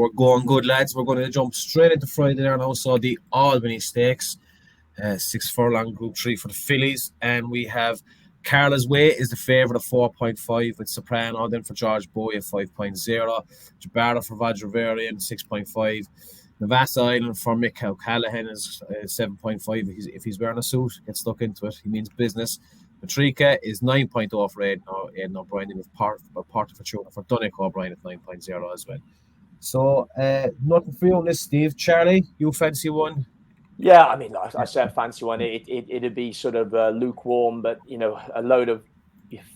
we're going good, lads. We're going to jump straight into Friday there now. So the Albany Stakes, 6 furlong Group 3 for the fillies. And we have Carla's Way is the favourite of 4.5 with Soprano. Then for George Boy at 5.0. Jabara for Vajravarian 6.5. Navassa Island for Micheál Callahan is 7.5. If he's wearing a suit, get stuck into it. He means business. Patrika is 9.0 for Aidan O'Brien, and with Part of Fortuna for Donegal O'Brien at 9.0 as well. So, nothing for you on this, Steve. Charlie, you fancy one? Yeah, I mean, I said fancy one. It'd be sort of lukewarm, but, a load of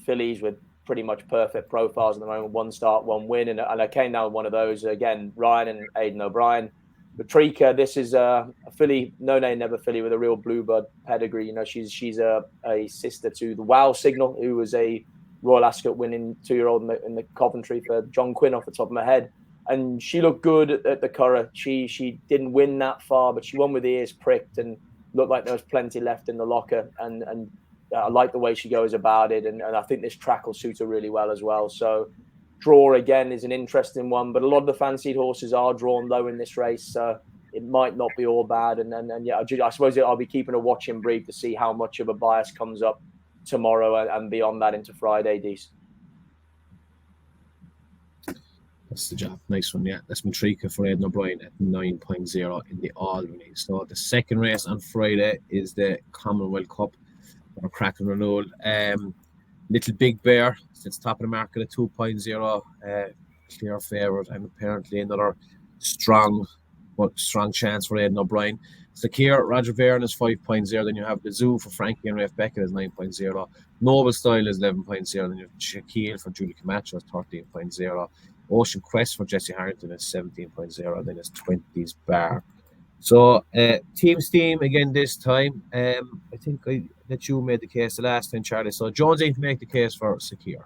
fillies with pretty much perfect profiles at the moment. 1 start, 1 win. And I came down with one of those. Again, Ryan and Aidan O'Brien. Patrika, this is a filly, no name, never filly with a real bluebird pedigree. She's a sister to the Wow Signal, who was a Royal Ascot winning 2-year-old in the Coventry for John Quinn off the top of my head. And she looked good at the Curragh. She didn't win that far, but she won with the ears pricked and looked like there was plenty left in the locker. And I like the way she goes about it. And I think this track will suit her really well as well. So draw again is an interesting one, but a lot of the fancied horses are drawn low in this race, so it might not be all bad. And I suppose I'll be keeping a watching brief to see how much of a bias comes up tomorrow and beyond that into Friday, Dees. That's the job. Nice one, yeah. That's Matrika for Aidan O'Brien at 9.0 in the Albany. So the second race on Friday is the Commonwealth Cup or Cracken Renewal. Little Big Bear sits top of the market at 2.0, clear favourite, and apparently another strong chance for Aidan O'Brien. Sakir Roger Varon is 5.0. Then you have the Zoo for Frankie and Rafe Beckett is 9.0. Noble Style is 11.0. Then you have Shaquille for Julie Camacho is 13.0. Ocean Quest for Jesse Harrington is 17.0. Then it's 20s Bar. So, Team Steam again this time. I think that you made the case the last time, Charlie. So, Jones ain't to make the case for Sakir.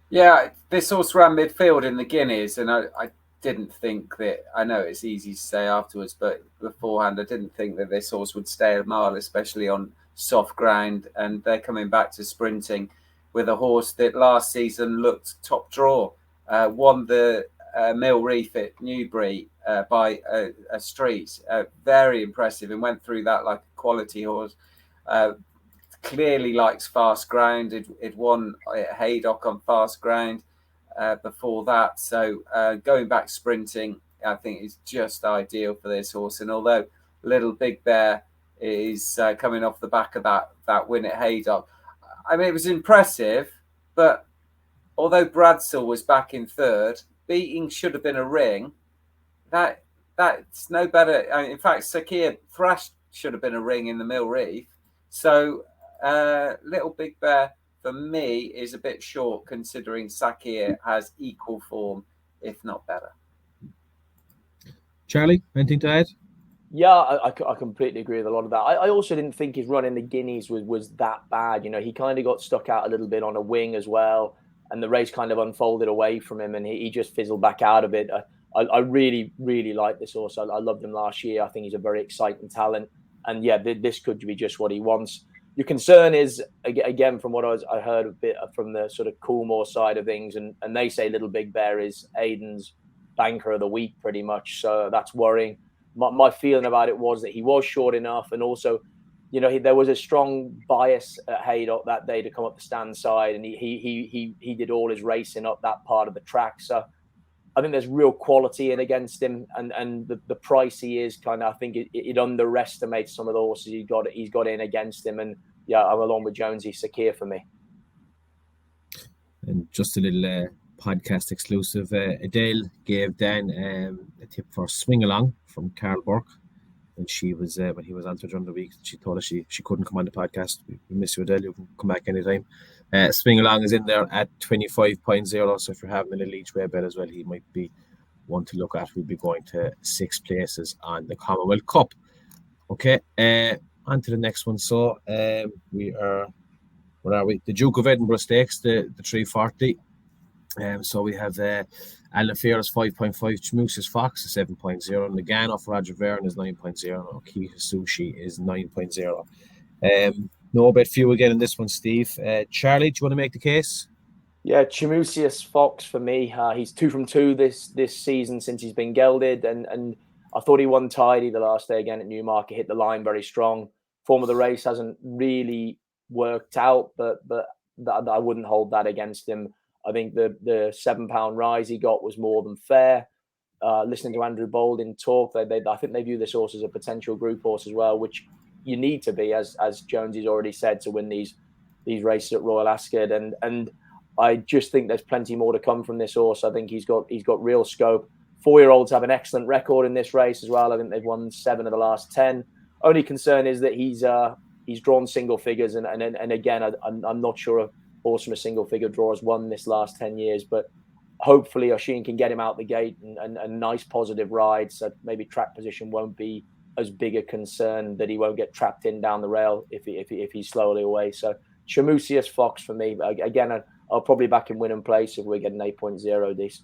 Yeah, this horse ran midfield in the Guineas, and I didn't think that. I know it's easy to say afterwards, but beforehand, I didn't think that this horse would stay a mile, especially on soft ground. And they're coming back to sprinting with a horse that last season looked top draw. Won the Mill Reef at Newbury by a street. Very impressive, and went through that like a quality horse. Clearly likes fast ground. It won at Haydock on fast ground before that. So going back sprinting, I think is just ideal for this horse. And although Little Big Bear is coming off the back of that win at Haydock, I mean, it was impressive, but although Bradsell was back in third, beating Should Have Been a Ring. That's no better. I mean, in fact, Sakir thrashed Should Have Been a Ring in the Mill Reef. So Little Big Bear for me is a bit short, considering Sakir has equal form, if not better. Charlie, anything to add? Yeah, I completely agree with a lot of that. I also didn't think his run in the Guineas was that bad. He kind of got stuck out a little bit on a wing as well. And the race kind of unfolded away from him, and he just fizzled back out of it. I really, really like this horse. I loved him last year. I think he's a very exciting talent. And yeah, this could be just what he wants. Your concern is, again, from what I heard a bit from the sort of Coolmore side of things, and they say Little Big Bear is Aidan's banker of the week pretty much. So that's worrying. My feeling about it was that he was short enough, and also, there was a strong bias at Haydock that day to come up the stand side, and he did all his racing up that part of the track. So I think there's real quality in against him, and the price he is kind of, I think it underestimates some of the horses he's got in against him. And yeah, I'm along with Jonesy. Sakir for me. And just a little podcast exclusive. Adele gave Dan a tip for Swing Along from Carl Burke. And she was, when he was on to during the week, she told us she couldn't come on the podcast. We miss you, Adele. You can come back anytime. Swing Along is in there at 25.0. So if you're having a little each way bet as well, he might be one to look at. We'll be going to 6 places on the Commonwealth Cup. Okay, on to the next one. So where are we? The Duke of Edinburgh Stakes, the 340. So we have Alan Fair's 5.5, Chmoosis Fox is 7.0, and Nagano for Roger Varon is 9.0, and Okita Sushi is 9.0. No bet few again in this one, Steve. Charlie, do you want to make the case? Yeah, Chimusius Fox for me. He's 2 from 2 this season since he's been gelded, and I thought he won tidy the last day again at Newmarket. Hit the line very strong. Form of the race hasn't really worked out, but I wouldn't hold that against him. I think the £7 rise he got was more than fair. Listening to Andrew Balding talk, I think they view this horse as a potential group horse as well, which you need to be, as Jonesy's already said, to win these races at Royal Ascot, and I just think there's plenty more to come from this horse. I think he's got real scope. 4-year-olds have an excellent record in this race as well. I think they've won 7 of the last 10. Only concern is that he's drawn single figures, and again, I'm not sure a horse from a single figure draw has won this last 10 years, but hopefully Oisin can get him out the gate and a nice positive ride, so maybe track position won't be as big a concern, that he won't get trapped in down the rail if he's slowly away. So Chimusius Fox for me. Again, I'll probably back him win and place if we're getting 8.0 this.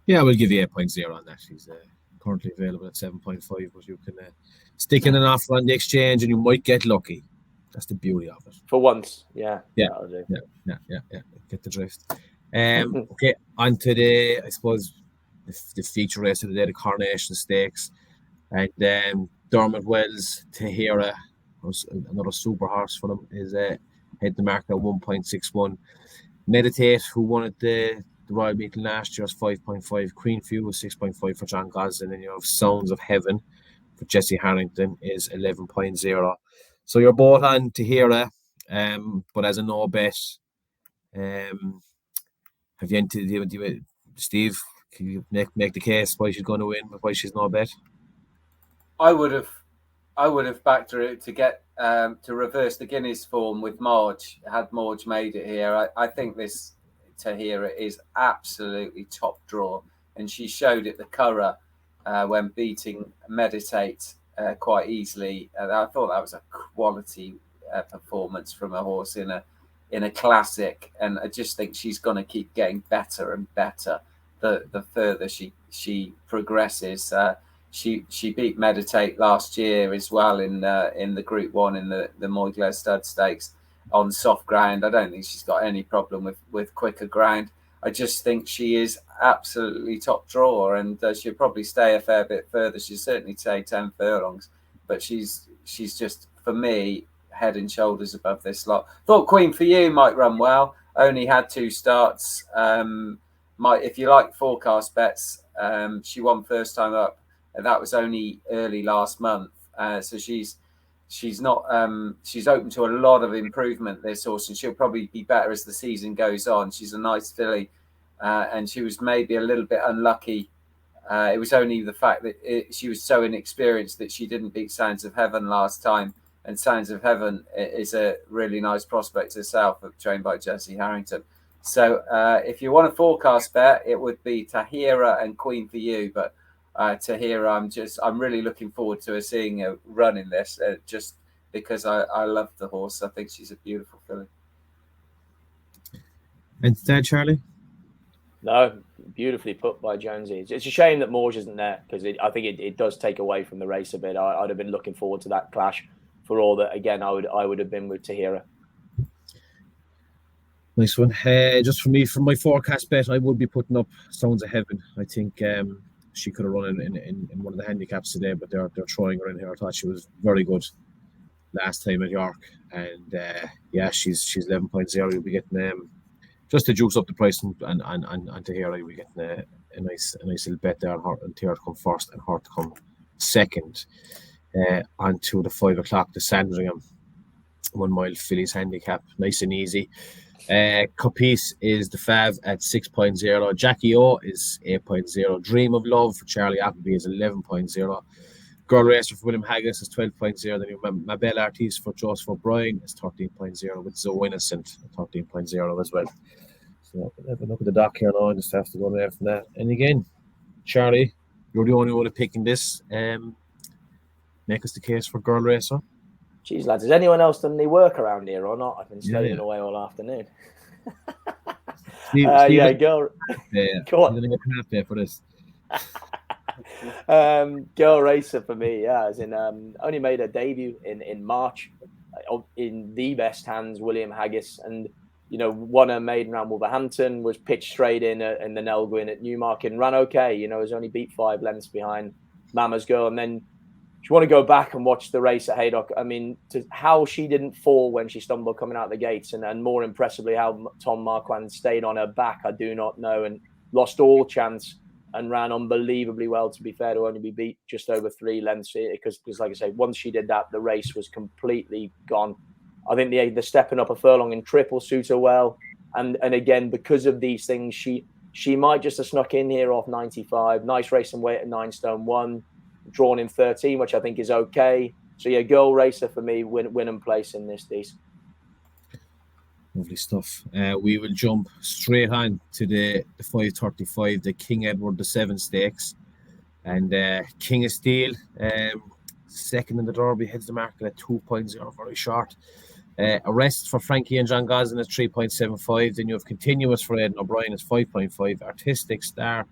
Yeah, we'll give you 8.0 on that. He's currently available at 7.5, but you can stick in an offer on the exchange and you might get lucky. That's the beauty of it. For once, yeah. Yeah. Get the drift. Okay, on to the, I suppose, the feature race of the day, the Coronation Stakes. And Dermot Wells, Tahira, another super horse for them, is head the mark at 1.61. Meditate, who won at the Royal Meeting last year, is 5.5. Queen Few was 6.5 for John Gosling. And you have Sounds of Heaven for Jesse Harrington is 11.0. So you're both on Tahira, but as a no bet, have you entered, Steve? Can you make the case why she's going to win, but why she's no bet? I would have backed her to get to reverse the Guinness form with Marge. Had Marge made it here, I think this Tahira is absolutely top draw, and she showed it the Curragh when beating Meditate quite easily. I thought that was a quality performance from a horse in a classic, and I just think she's going to keep getting better and better the further she progresses. She beat Meditate last year as well in the Group 1 in the Moyglare Stud Stakes on soft ground. I don't think she's got any problem with quicker ground. I just think she is absolutely top drawer, and she'll probably stay a fair bit further. She'll certainly take 10 furlongs, but she's just, for me, head and shoulders above this lot. Thought Queen For You might run well. Only had 2 starts. If you like forecast bets, she won first time up. That was only early last month, so she's not she's open to a lot of improvement, this horse, and she'll probably be better as the season goes on. She's a nice filly, and she was maybe a little bit unlucky. It was only the fact that she was so inexperienced that she didn't beat Sounds of Heaven last time, and Sounds of Heaven is a really nice prospect herself, trained by Jesse Harrington. So if you want a forecast bet, it would be Tahira and Queen For You, but Tahira, I'm really looking forward to her seeing her run in this, just because I love the horse. I think she's a beautiful filly. And that, Charlie? No, beautifully put by Jonesy. It's a shame that Morge isn't there, because I think it does take away from the race a bit. I'd have been looking forward to that clash. For all that, again, I would have been with Tahira. Nice one. Just for me, for my forecast bet, I would be putting up Sounds of Heaven. I think she could have run in one of the handicaps today, but they're throwing her in here. I thought she was very good last time at York, and she's 11.0. You'll be getting just to juice up the price and to here, you'll be getting a nice little bet there on her, and Tahir to come first and her to come second. Onto the 5 o'clock, the Sandringham 1 mile fillies handicap, nice and easy. Capice is the fav at 6.0. Jackie O is 8.0. Dream of Love for Charlie Appleby is 11.0. Girl Racer for William Haggis is 12.0. Then you have Mabel Artiste for Joseph O'Brien is 13.0, with Zoe Innocent at 13.0 as well. So have a look at the dock here now, and just have to go there from that. And again, Charlie, you're the only one picking this. Make us the case for Girl Racer. Geez, lads, has anyone else done any work around here or not? I've been studying away all afternoon. Steve, girl. Go on. You're going to get half day for this. Girl Racer for me, as in only made her debut in March in the best hands, William Haggis, and won a maiden round Wolverhampton, was pitched straight in the Nelgwyn at Newmarket and ran okay. Was only beat 5 lengths behind Mama's Girl. And then if you want to go back and watch the race at Haydock, I mean, how she didn't fall when she stumbled coming out the gates, and more impressively, how Tom Marquand stayed on her back, I do not know, and lost all chance and ran unbelievably well, to be fair, to only be beat just over 3 lengths. Because like I say, once she did that, the race was completely gone. I think the stepping up a furlong in triple suit her well. And again, because of these things, she might just have snuck in here off 95. Nice racing weight at 9 stone 1. Drawn in 13, which I think is okay. So yeah, girl racer for me, win and place in this piece. Lovely stuff. We will jump straight on to the 5:35, the King Edward VII Stakes, and King of Steel, second in the Derby, heads the market at 2.0, very short. Arrest for Frankie and John Gosling at 3.75. Then you have Continuous for Aidan O'Brien at 5.5. Artistic Star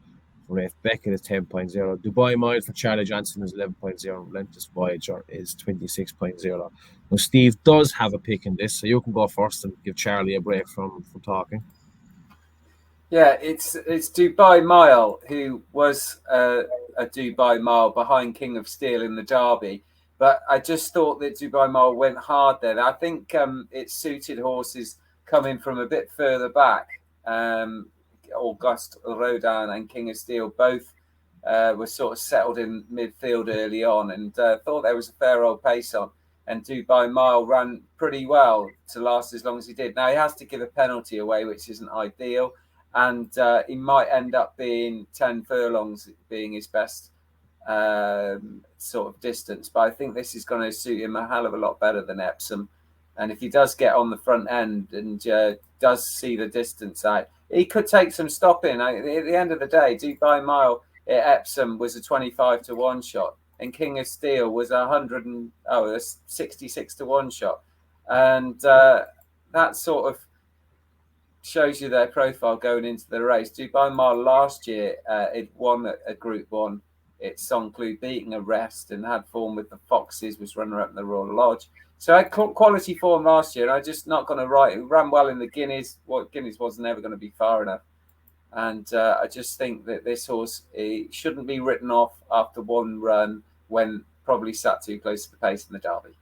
for Rafe Beckett is 10.0. Dubai Mile for Charlie Johnson is 11.0. Relentless Voyager is 26.0. Now, Steve does have a pick in this, so you can go first and give Charlie a break from talking. Yeah, it's Dubai Mile, who was a Dubai Mile behind King of Steel in the Derby. But I just thought that Dubai Mile went hard there. I think it suited horses coming from a bit further back. Auguste Rodin and King of Steel both were sort of settled in midfield early on, and thought there was a fair old pace on. And Dubai Mile ran pretty well to last as long as he did. Now, he has to give a penalty away, which isn't ideal, and he might end up being 10 furlongs being his best sort of distance. But I think this is going to suit him a hell of a lot better than Epsom. And if he does get on the front end and does see the distance out, he could take some stopping. At the end of the day, Dubai Mile at Epsom was a 25 to 1 shot, and King of Steel was a 66 to 1 shot. And that sort of shows you their profile going into the race. Dubai Mile last year, it won a Group 1 at Songclue, beating Arrest, and had form with the Foxes, was runner-up in the Royal Lodge. So I had quality form last year, and I'm just not going to write. It ran well in the Guineas. Guineas was never going to be far enough. And I just think that this horse shouldn't be written off after one run when probably sat too close to the pace in the Derby.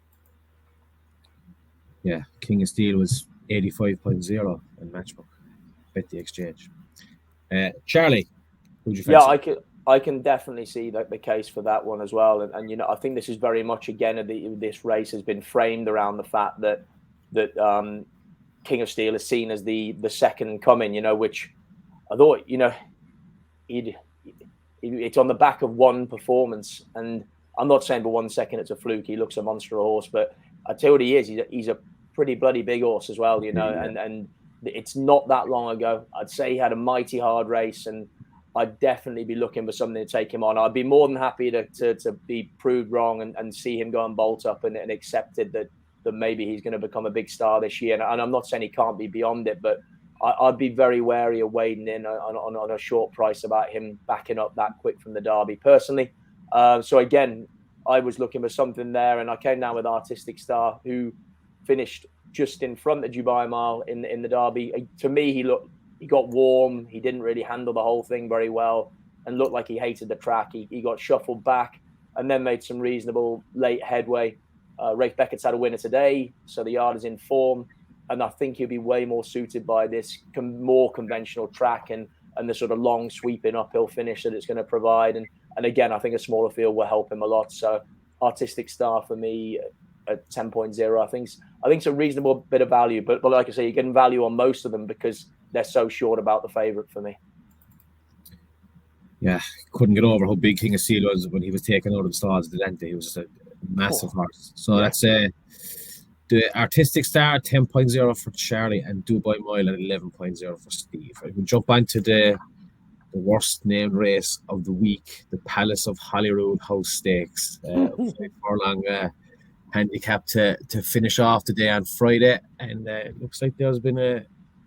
Yeah, King of Steel was 85.0 in Matchbook. Bet the exchange. Charlie, who'd you fancy? Yeah, I can definitely see the case for that one as well. And I think this is very much, again, this race has been framed around the fact that King of Steel is seen as the second coming, which I thought, it's on the back of one performance. And I'm not saying for 1 second it's a fluke. He looks a monster horse, but I tell you what he is. He's a pretty bloody big horse as well, and it's not that long ago. I'd say he had a mighty hard race, and I'd definitely be looking for something to take him on. I'd be more than happy to be proved wrong and see him go and bolt up and accepted that maybe he's going to become a big star this year. And I'm not saying he can't be beyond it, but I'd be very wary of wading in on a short price about him backing up that quick from the Derby personally. So again, I was looking for something there, and I came down with Artistic Star, who finished just in front of Dubai Mile in the Derby. To me, he got warm. He didn't really handle the whole thing very well and looked like he hated the track. He got shuffled back and then made some reasonable late headway. Rafe Beckett's had a winner today, so the yard is in form. And I think he'll be way more suited by this more conventional track and the sort of long sweeping uphill finish that it's going to provide. And again, I think a smaller field will help him a lot. So Artistic Star for me at 10.0, I think it's a reasonable bit of value. But like I say, you're getting value on most of them because they're so short about the favourite for me. Yeah, couldn't get over how big King of Steel was when he was taken out of the stalls at Delente. He was just a massive horse. So that's the Artistic Star 10.0 for Charlie and Dubai Mile at 11.0 for Steve. We'll jump on to the worst named race of the week, the Palace of Holyrood House Stakes. 5 furlong handicap to finish off the day on Friday, and it looks like there's been a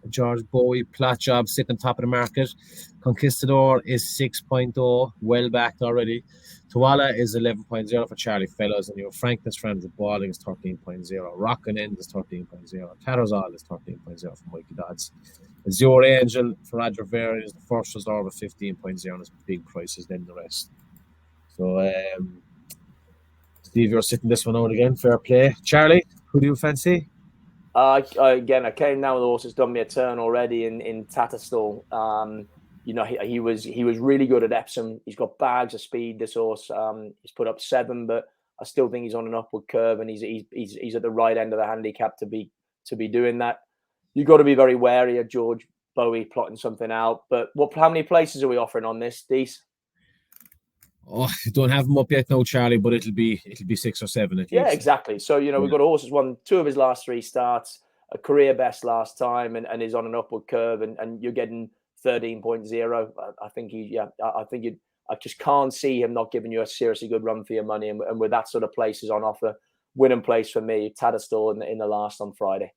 George Bowie, Plot Job, sitting on top of the market. Conquistador is 6.0, well backed already. Tuala is 11.0 for Charlie Fellows, and your Frankness Friends of Balding is 13.0. Rockin' End is 13.0. Tattersall is 13.0 for Mikey Dodds. Azure Angel for Roger Vera is the first resort with 15.0, and it's big prices than the rest. So, Steve, you're sitting this one out again. Fair play. Charlie, who do you fancy? Again, I came down with the horse that's done me a turn already in Tattersall. He was really good at Epsom. He's got bags of speed. This horse, he's put up 7, but I still think he's on an upward curve, and he's at the right end of the handicap to be doing that. You've got to be very wary of George Bowie plotting something out. But how many places are we offering on this, Dees? Oh, I don't have him up yet now, Charlie, but it'll be 6 or 7 at least. Yeah, exactly. So, we've got a horse who's won 2 of his last 3 starts, a career best last time, and is on an upward curve, and you're getting 13.0. I just can't see him not giving you a seriously good run for your money. And with that sort of places on offer, win and place for me, Tattersall in the last on Friday.